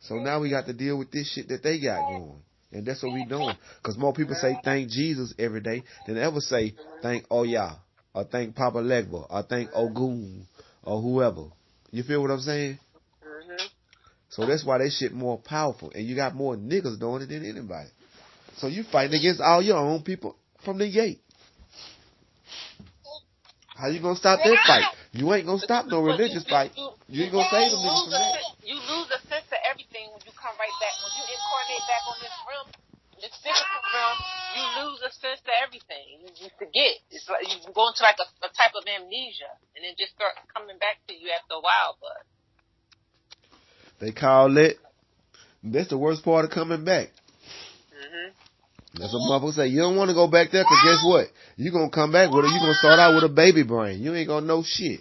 So now we got to deal with this shit that they got going. And that's what we doing. Because more people say thank Jesus every day than ever say thank Oya, or thank Papa Legba, or thank Ogun, or whoever. You feel what I'm saying? So that's why they shit more powerful. And you got more niggas doing it than anybody. So you fighting against all your own people from the gate. How you gonna stop that fight? You ain't gonna stop no religious fight. You ain't gonna save them niggas from that. You lose a sense of everything when you come right back. When you incarnate back on this realm, this physical realm, you lose a sense of everything. You forget. It's like you go into like a type of amnesia, and it just starts coming back to you after a while. But they call it. That's the worst part of coming back. That's what motherfuckers say. You don't want to go back there because guess what? You going to come back with it. You going to start out with a baby brain. You ain't going to know shit.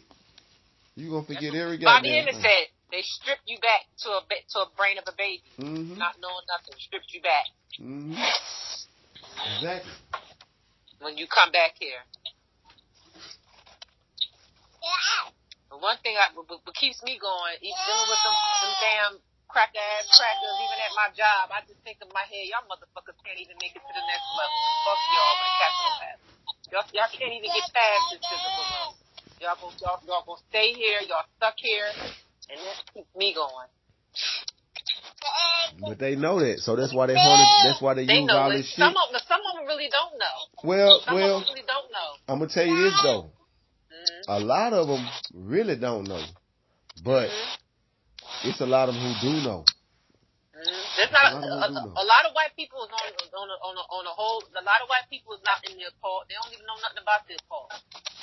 You going to forget every goddamn Bobby Emmett said they stripped you back to a brain of a baby. Not knowing nothing. Stripped you back. Exactly. When you come back here. But one thing what keeps me going, even dealing with them damn crackers, even at my job, I just think in my head, y'all motherfuckers can't even make it to the next level. Fuck y'all with a capital F. Y'all can't even get past this physical realm. Y'all gonna stay here, y'all stuck here, and that keeps me going. But they know that, so that's why they hold it. That's why they use all this shit. Some of them really don't know. Some of them really don't know. I'm gonna tell you this though. A lot of them really don't know. But it's a lot of them who do know. There's not a lot of white people is on a whole. A lot of white people is not in the occult. They don't even know nothing about the occult.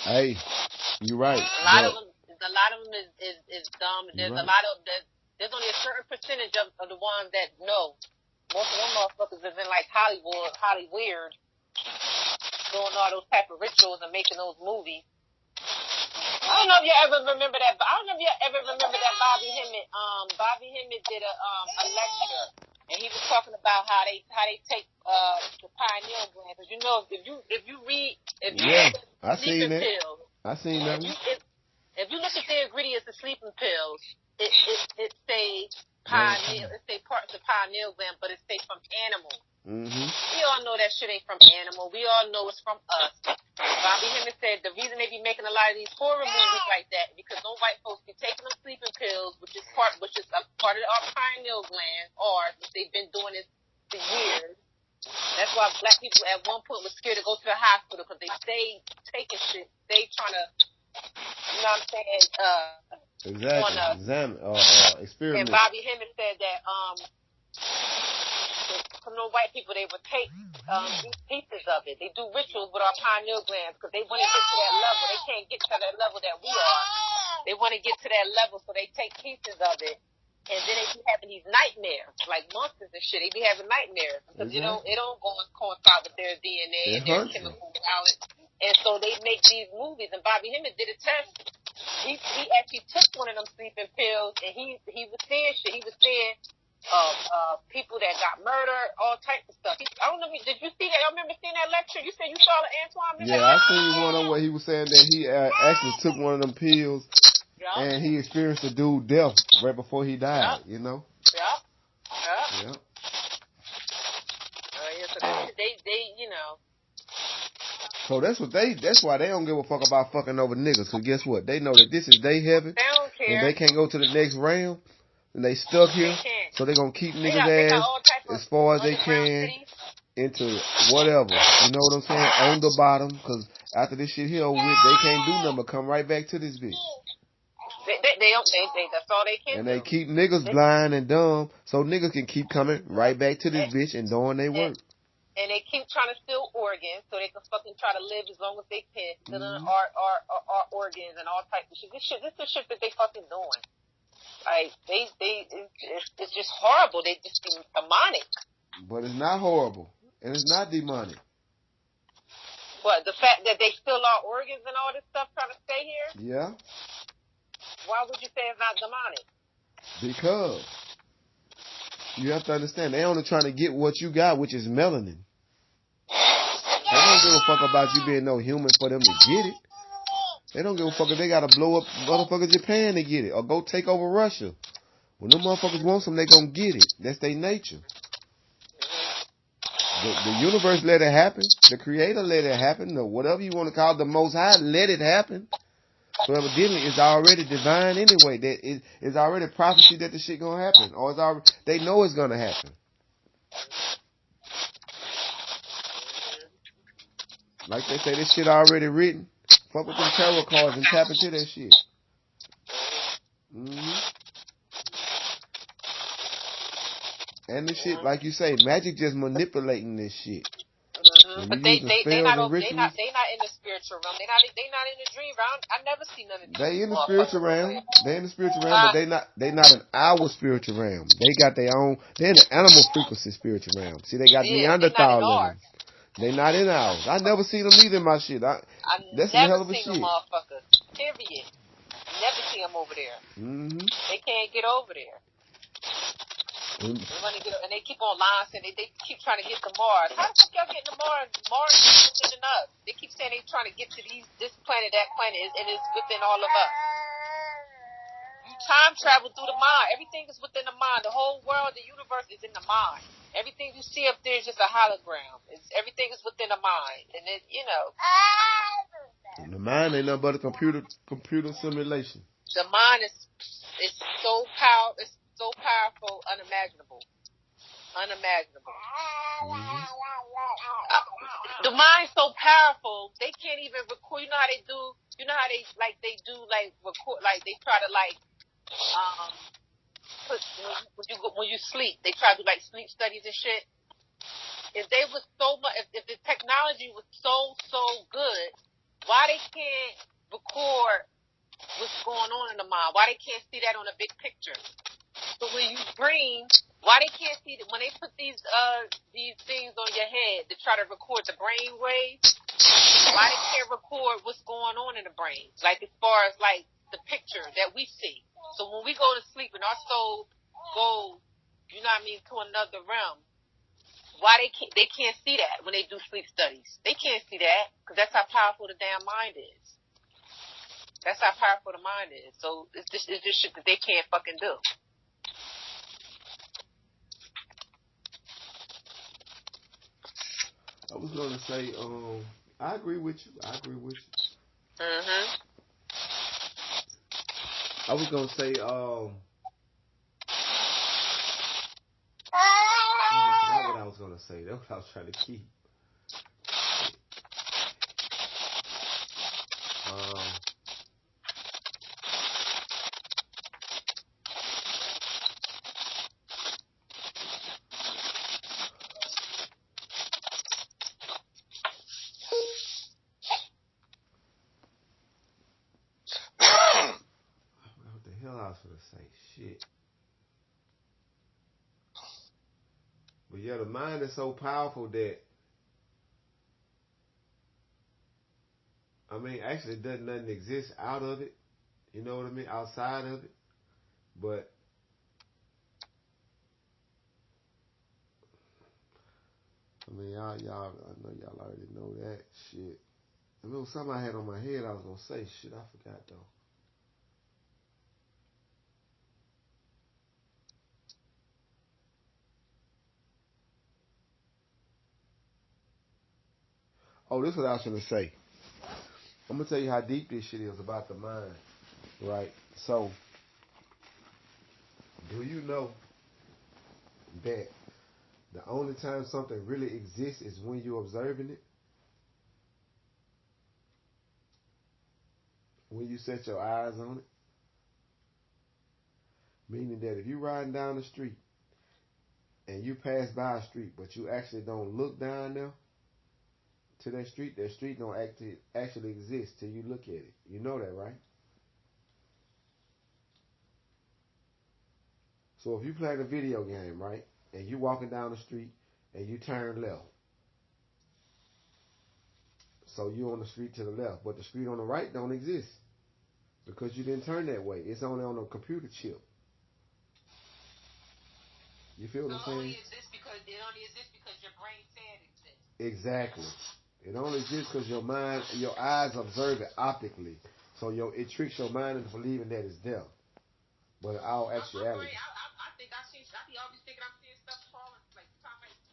Hey, you're right. A lot of them is dumb. There's a lot of there's only a certain percentage of the ones that know. Most of them motherfuckers is in like Hollywood, doing all those type of rituals and making those movies. I don't know if you ever remember that. Bobby Hemmett did a lecture, and he was talking about how they take the pineal gland. Because you know, if you read I seen that. Pills, I seen that. If you look at the ingredients of sleeping pills, it say pineal, it say parts of pineal gland, but it say from animals. We all know that shit ain't from animal. We all know it's from us. Bobby Hemmett said the reason they be making a lot of these horror movies like that because no white folks be taking them sleeping pills, which is a part of our pineal gland, or they've been doing this for years. That's why black people at one point was scared to go to the hospital because they stayed taking shit. They trying to, you know what I'm saying? Experiment. And Bobby Hemmett said that some of the white people, they would take these pieces of it. They do rituals with our pineal glands because they want to get to that level. They can't get to that level that we are. They want to get to that level, so they take pieces of it. And then they be having these nightmares, like monsters and shit. They be having nightmares because it don't coincide with their DNA and their chemical balance. And so they make these movies. And Bobby Hemmett did a test. He actually took one of them sleeping pills, and he was saying shit. He was saying people that got murdered, all types of stuff. I don't know. Did you see that? I remember seeing that lecture. You said you saw the Antoine. Yeah, I seen one of where he was saying that he actually took one of them pills. And he experienced a dude death right before he died, you know? Yeah. So they, you know. So that's why they don't give a fuck about fucking over niggas. Cause guess what? They know that this is their heaven. They don't care. And they can't go to the next realm. And they stuck here. So they gonna keep niggas' ass as far as they can into whatever. You know what I'm saying? On the bottom. Cause after this shit here with, they can't do nothing but come right back to this bitch. That's all they can do. And they keep niggas blind and dumb, so niggas can keep coming right back to this bitch and doing their work. And they keep trying to steal organs, so they can fucking try to live as long as they can, stealing our organs and all types of shit. This is the shit that they fucking doing. Like it's just horrible. They just be demonic. But it's not horrible, and it's not demonic. What, the fact that they steal our organs and all this stuff trying to stay here? Yeah. Why would you say it's not demonic? Because you have to understand, they only trying to get what you got, which is melanin. They don't give a fuck about you being no human for them to get it. They don't give a fuck if they gotta blow up motherfucking Japan to get it, or go take over Russia. When them motherfuckers want some, they gonna get it. That's their nature. The universe let it happen. The creator let it happen. Or whatever you want to call it, the most high let it happen. So evidently, it's already divine anyway. That it's already prophecy that the shit gonna happen, or it's already, they know it's gonna happen. Like they say, this shit already written. Fuck with them tarot cards and tap into that shit. And this shit, like you say, magic just manipulating this shit. But they not in the spiritual realm. They not in the dream realm. I never see none of these. They in the spiritual realm. They in the spiritual realm, but they not in our spiritual realm. They got their own. They in the animal frequency spiritual realm. See, they got Neanderthal in them. They not in ours. I never see them either in my shit. That's a hell of a shit. Them motherfuckers. Period. Never see them over there. They can't get over there. They want to get, and they keep on lying, saying they keep trying to get to Mars. How the fuck y'all getting to Mars? Mars is within us. They keep saying they trying to get to this planet, that planet, and it's within all of us. You time travel through the mind. Everything is within the mind. The whole world, the universe is in the mind. Everything you see up there is just a hologram. Everything is within the mind, and it, you know. The mind ain't nothing but a computer simulation. The mind is so powerful. It's so powerful, unimaginable. The mind's so powerful, they can't even record. You know how they do record, like they try to like when you sleep, they try to do like sleep studies and shit. If they was so much, if the technology was so good, why they can't record what's going on in the mind? Why they can't see that on a big picture? So when you dream, why they can't see that when they put these things on your head to try to record the brain waves? Why they can't record what's going on in the brain? Like as far as like the picture that we see. So when we go to sleep and our soul goes, you know what I mean, to another realm, why they can't see that when they do sleep studies? They can't see that because that's how powerful the damn mind is. That's how powerful the mind is. So it's just shit that they can't fucking do. I was gonna say, I agree with you. Mhm. I was gonna say, that's not what I was gonna say. That's what I was trying to keep. What the hell I was gonna say? Shit. But yeah, the mind is so powerful that, I mean, actually, doesn't nothing exist out of it. You know what I mean? Outside of it. But I mean, y'all, I know y'all already know that shit. I mean, something I had on my head I was gonna say. Shit, I forgot though. Oh, this is what I was gonna say. I'm gonna tell you how deep this shit is about the mind, right? So, do you know that the only time something really exists is when you're observing it? When you set your eyes on it? Meaning that if you're riding down the street and you pass by a street, but you actually don't look down there to that street don't actually exist till you look at it. You know that, right? So if you playing a video game, right, and you walking down the street and you turn left, so you on the street to the left, but the street on the right don't exist because you didn't turn that way. It's only on a computer chip. You feel what I'm saying? It only exists because your brain said it exists. Exactly. It only exists because your mind, your eyes observe it optically. So it tricks your mind into believing that it's there. But in all actuality. I think I be always thinking I'm seeing stuff falling.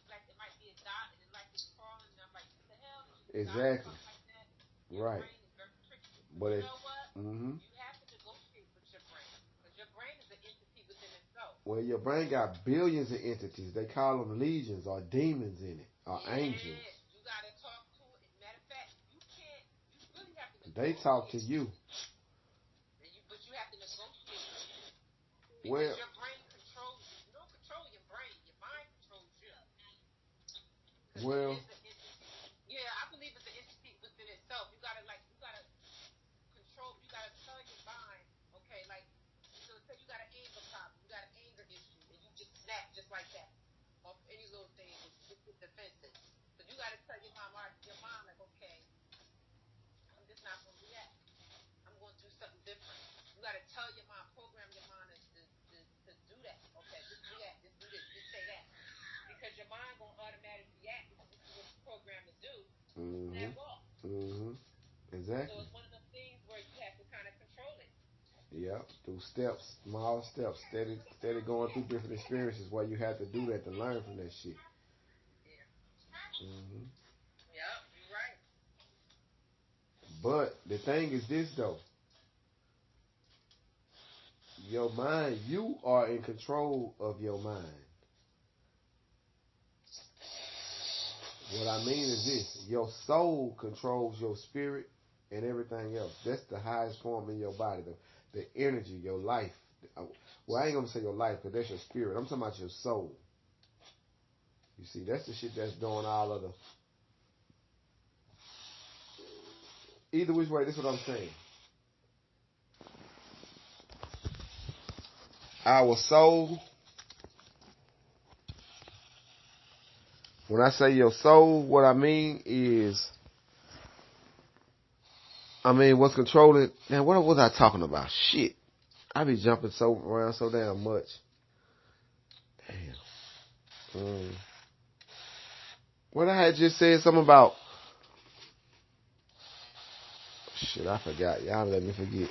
Like it might be a dot and it like it's falling. And I'm like, what the hell? Exactly. Like that. Your Right. brain is very tricky. But you know what? Mm-hmm. You have to negotiate with your brain. Because your brain is an entity within itself. Well, your brain got billions of entities. They call them legions or demons in it or angels. You got to talk to it. Matter of fact, you really have to negotiate. They talk to you. But you have to negotiate with it. Because well, your brain controls you. You don't control your brain. Your mind controls you. Well, I believe it's an entity within itself. You gotta control. You gotta tell your mind, okay, like, so say you got an anger problem, you got an anger issue, and you just snap just like that off any little thing, just get defensive. So you gotta tell your mind, like, okay, I'm just not gonna react. I'm gonna do something different. You gotta tell your mind, program your mind to do that. Okay, just react, just do this, just say that. Because your mind gonna automatically react because this is what it's programmed to do. Mm-hmm. Mm-hmm. Exactly. So it's one of the things where you have to kind of control it. Yep, through steps, small steps, steady going through different experiences where you have to do that to learn from that shit. Yeah. Mm-hmm. Yep, you're right. But the thing is this though. Your mind, you are in control of your mind. What I mean is this: your soul controls your spirit, and everything else. That's the highest form in your body, the energy, your life. Well, I ain't gonna say your life, because that's your spirit. I'm talking about your soul. You see, that's the shit that's doing all of the. Either which way, this is what I'm saying. Our soul. When I say your soul, what I mean is, what's controlling. Man, what was I talking about? Shit. I be jumping around so damn much. Damn. What I had just said something about. Shit, I forgot. Y'all let me forget.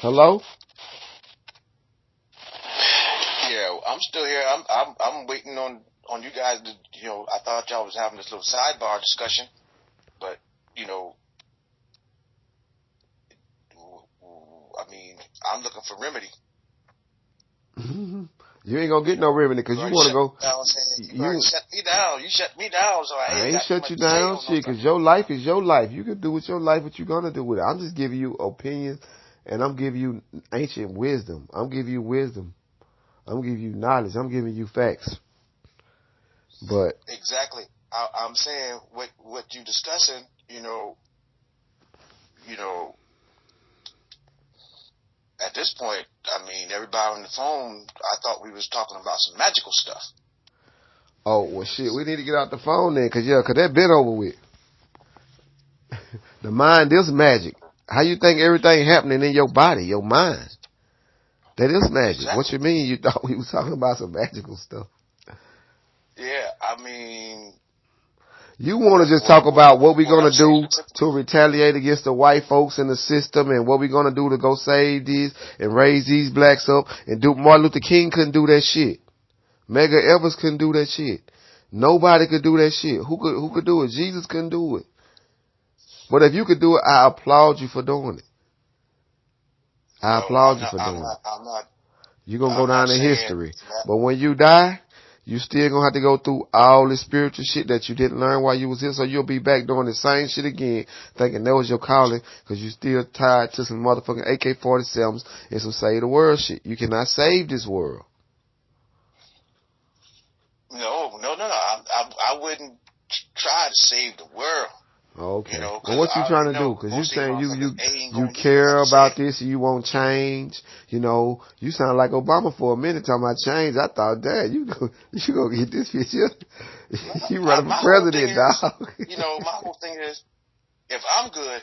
Hello? Yeah, I'm still here. I'm waiting on you guys to, I thought y'all was having this little sidebar discussion, but, I'm looking for remedy. You ain't gonna get no remedy because you want to go. You shut me down. You shut me down, so I ain't shut you down, shit. Because your life is your life. You can do with your life what you gonna do with it. I'm just giving you opinions, and I'm giving you ancient wisdom. I'm giving you wisdom. I'm giving you knowledge. I'm giving you facts. But exactly, I'm saying what you discussing. At this point, everybody on the phone, I thought we was talking about some magical stuff. Oh, well, shit, we need to get out the phone then, cause that been over with. The mind is magic. How you think everything happening in your body, your mind? That is magic. Exactly. What you mean you thought we was talking about some magical stuff? Yeah, you want to just talk about what we're going to do to retaliate against the white folks in the system and what we're going to do to go save these and raise these blacks up and do. Martin Luther King couldn't do that shit. Medgar Evers couldn't do that shit. Nobody could do that shit. Who could do it? Jesus couldn't do it. But if you could do it, I applaud you for doing it. I applaud you for doing it. You're going to go down in history. But when you die, you still going to have to go through all this spiritual shit that you didn't learn while you was here. So you'll be back doing the same shit again, thinking that was your calling, because you still tied to some motherfucking AK-47s and some save the world shit. You cannot save this world. No. I wouldn't try to save the world. Okay. Well, what you trying to do? Because you saying you care about this and you won't change. You sound like Obama for a minute talking about change. I thought, Dad, you go get this bitch here. You running for president, dog. My whole thing is, if I'm good,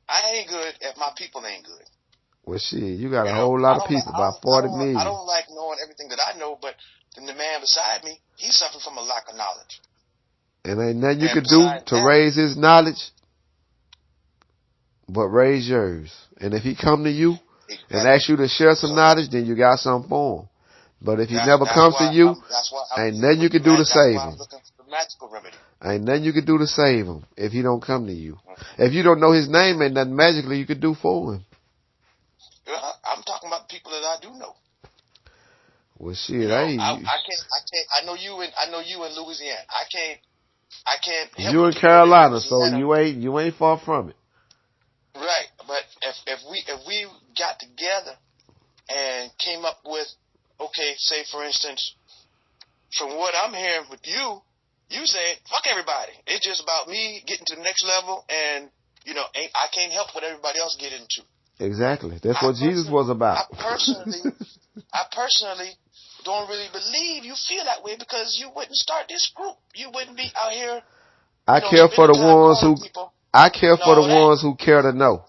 I ain't good if my people ain't good. Well, shit, you got a whole lot of people, about 40 million. I don't like knowing everything that I know, but then the man beside me, he's suffering from a lack of knowledge. And ain't nothing you could do to raise his knowledge but raise yours. And if he come to you and ask you to share some knowledge, then you got something for him. But if he never comes to you, ain't nothing you can do to save him. Ain't nothing you can do to save him if he don't come to you. If you don't know his name, ain't nothing magically you could do for him. I'm talking about people that I do know. Well, shit, I can't. I know you in Louisiana. I can't. You in Carolina, so you ain't far from it. Right, but if we got together and came up with, okay, say for instance, from what I'm hearing with you say fuck everybody. It's just about me getting to the next level, and I can't help what everybody else get into. Exactly, that's what Jesus was about. I personally don't really believe you feel that way, because you wouldn't start this group. You wouldn't be out here. I care for the ones who care to know.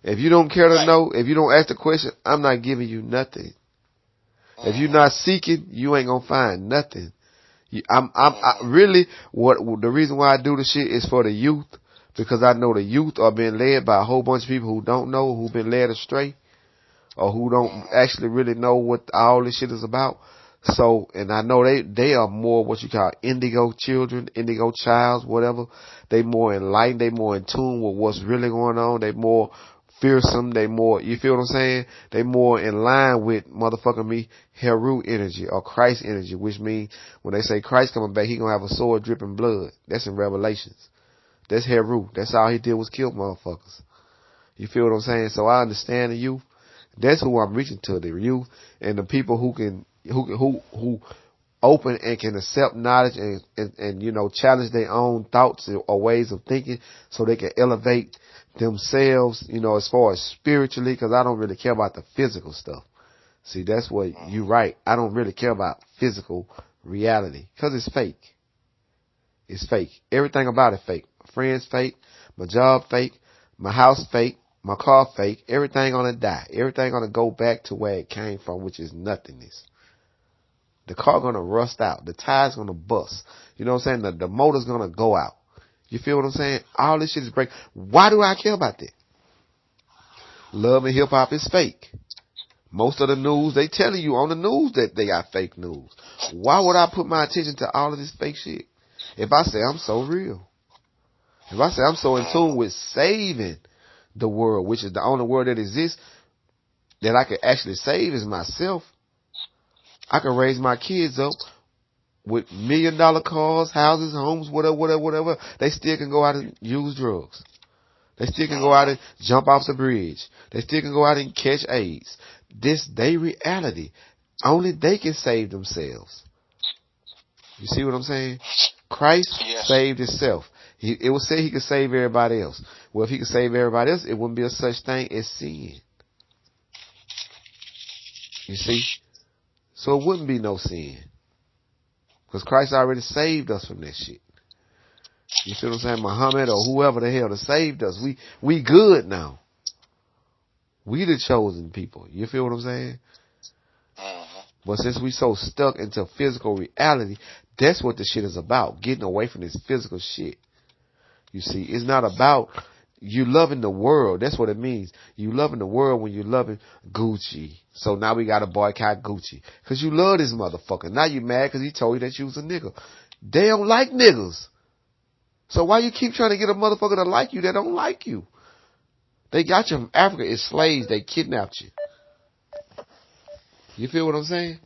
If you don't care to know, if you don't ask the question, I'm not giving you nothing. If you're not seeking, you ain't gonna find nothing. I really, the reason why I do the shit is for the youth, because I know the youth are being led by a whole bunch of people who don't know, who've been led astray, or who don't actually really know what all this shit is about. So, and I know they are more what you call indigo children, indigo childs, whatever. They more enlightened, they more in tune with what's really going on. They more fearsome, they more, you feel what I'm saying? They more in line with motherfucking me, Heru energy or Christ energy, which means when they say Christ coming back, he gonna have a sword dripping blood. That's in Revelations. That's Heru. That's all he did was kill motherfuckers. You feel what I'm saying? So I understand the youth. That's who I'm reaching to, the youth and the people who open and can accept knowledge and you know, challenge their own thoughts or ways of thinking so they can elevate themselves, you know, as far as spiritually, because I don't really care about the physical stuff. See, that's what you're right. I don't really care about physical reality because it's fake. It's fake. Everything about it fake. My friends fake. My job fake. My house fake. My car fake. Everything gonna die. Everything gonna go back to where it came from, which is nothingness. The car gonna rust out. The tires gonna bust. You know what I'm saying? The motor's gonna go out. You feel what I'm saying? All this shit is break. Why do I care about that? Love and hip hop is fake. Most of the news, they telling you on the news that they got fake news. Why would I put my attention to all of this fake shit? If I say I'm so real. If I say I'm so in tune with saving the world, which is the only world that exists that I can actually save is myself. I can raise my kids up with $1 million cars, houses, homes, whatever. They still can go out and use drugs. They still can go out and jump off the bridge. They still can go out and catch AIDS. This they reality. Only they can save themselves. You see what I'm saying? Christ saved himself. It was said he could save everybody else. Well, if he could save everybody else, it wouldn't be a such thing as sin. You see? So it wouldn't be no sin. Because Christ already saved us from that shit. You see what I'm saying? Muhammad or whoever the hell that saved us. We good now. We the chosen people. You feel what I'm saying? But since we so stuck into physical reality, that's what the shit is about. Getting away from this physical shit. You see, it's not about you loving the world. That's what it means. You loving the world when you loving Gucci. So now we got to boycott Gucci. Because you love this motherfucker. Now you mad because he told you that you was a nigga. They don't like niggas. So why you keep trying to get a motherfucker to like you that don't like you? They got you from Africa as slaves. They kidnapped you. You feel what I'm saying?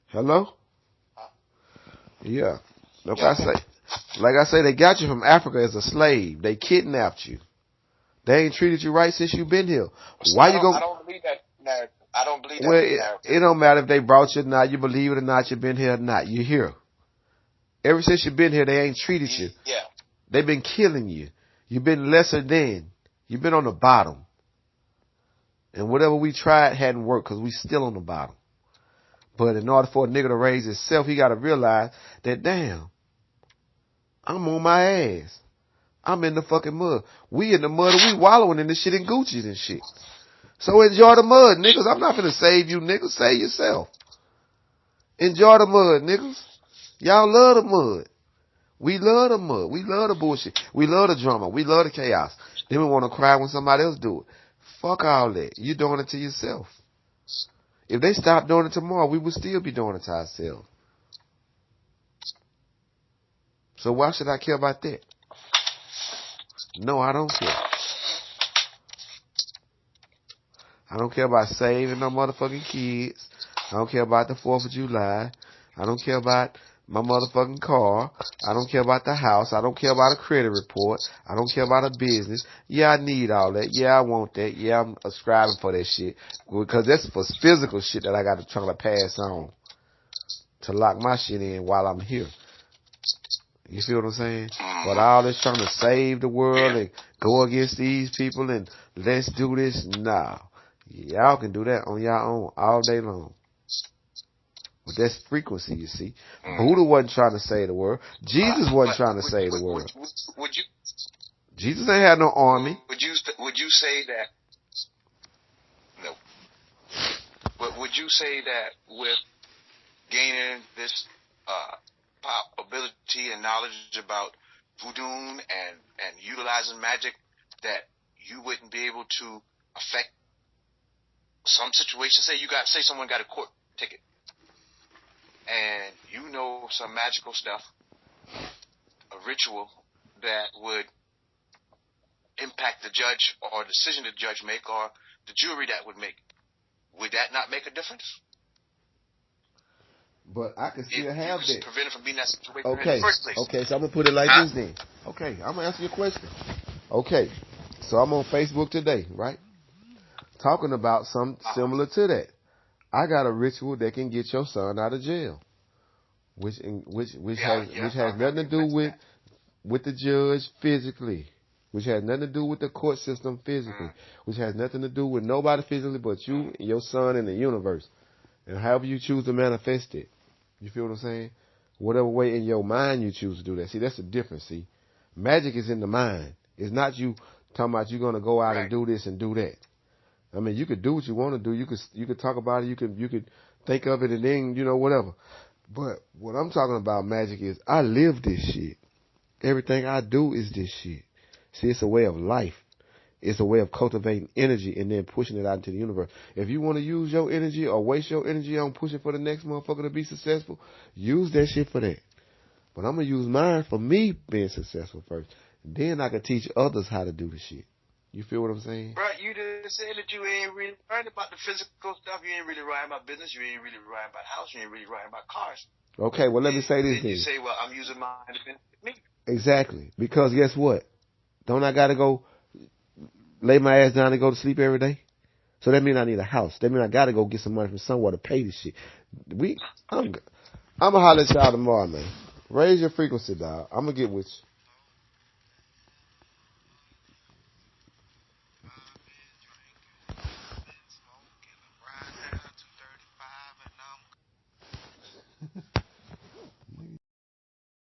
Hello? Yeah. Like I say, they got you from Africa as a slave. They kidnapped you. They ain't treated you right since you've been here. Why you gonna? I don't believe that narrative. I don't believe that Well, it don't matter if they brought you or not. You believe it or not. You've been here or not. You're here. Ever since you've been here, they ain't treated you. Yeah. They've been killing you. You've been lesser than. You've been on the bottom. And whatever we tried hadn't worked because we still on the bottom. But in order for a nigga to raise himself, he got to realize that, damn, I'm on my ass. I'm in the fucking mud. We in the mud and we wallowing in this shit in Gucci and shit. So enjoy the mud, niggas. I'm not gonna save you, niggas. Save yourself. Enjoy the mud, niggas. Y'all love the mud. We love the mud. We love the bullshit. We love the drama. We love the chaos. Then we want to cry when somebody else do it. Fuck all that. You doing it to yourself. If they stopped doing it tomorrow, we would still be doing it to ourselves. So why should I care about that? No, I don't care. I don't care about saving no motherfucking kids. I don't care about the 4th of July. I don't care about my motherfucking car. I don't care about the house. I don't care about a credit report. I don't care about a business. Yeah, I need all that. Yeah, I want that. Yeah, I'm subscribing for that shit. Because that's for physical shit that I got to try to pass on to lock my shit in while I'm here. You feel what I'm saying? But all this trying to save the world and go against these people and let's do this, nah. Y'all can do that on your own all day long. But that's frequency, you see. Buddha wasn't trying to save the world. Jesus wasn't trying to save the world. Would you? Jesus ain't had no army. Would you say that? No. But would you say that with gaining this ability and knowledge about voodoo and utilizing magic, that you wouldn't be able to affect some situation? Say someone got a court ticket, and you know some magical stuff, a ritual that would impact the judge or decision the judge make or the jury that would make. Would that not make a difference? But I can still have that. Prevent it from being that situation Okay. in the first place. Okay, so I'm going to put it like this then. Okay, I'm going to answer your question. Okay, so I'm on Facebook today, right? Talking about something similar to that. I got a ritual that can get your son out of jail, which has nothing to do with the judge physically, which has nothing to do with the court system physically, which has nothing to do with nobody physically but you and your son in the universe, and however you choose to manifest it. You feel what I'm saying? Whatever way in your mind you choose to do that. See, that's the difference. See, magic is in the mind. It's not you talking about you're gonna go out and do this and do that. I mean, you could do what you want to do. You could talk about it. You could think of it and then, you know, whatever. But what I'm talking about magic is I live this shit. Everything I do is this shit. See, it's a way of life. It's a way of cultivating energy and then pushing it out into the universe. If you want to use your energy or waste your energy on pushing for the next motherfucker to be successful, use that shit for that. But I'm going to use mine for me being successful first. Then I can teach others how to do the shit. You feel what I'm saying? Bro, you just said that you ain't really writing about the physical stuff. You ain't really writing about business. You ain't really writing about house. You ain't really writing about cars. Okay, well, let me say this then. You say, well, I'm using mine to benefit me. Exactly. Because guess what? Don't I got to go lay my ass down and go to sleep every day? So that means I need a house. That means I got to go get some money from somewhere to pay this shit. I'm going to holler at y'all tomorrow, man. Raise your frequency, dog. I'm going to get with you.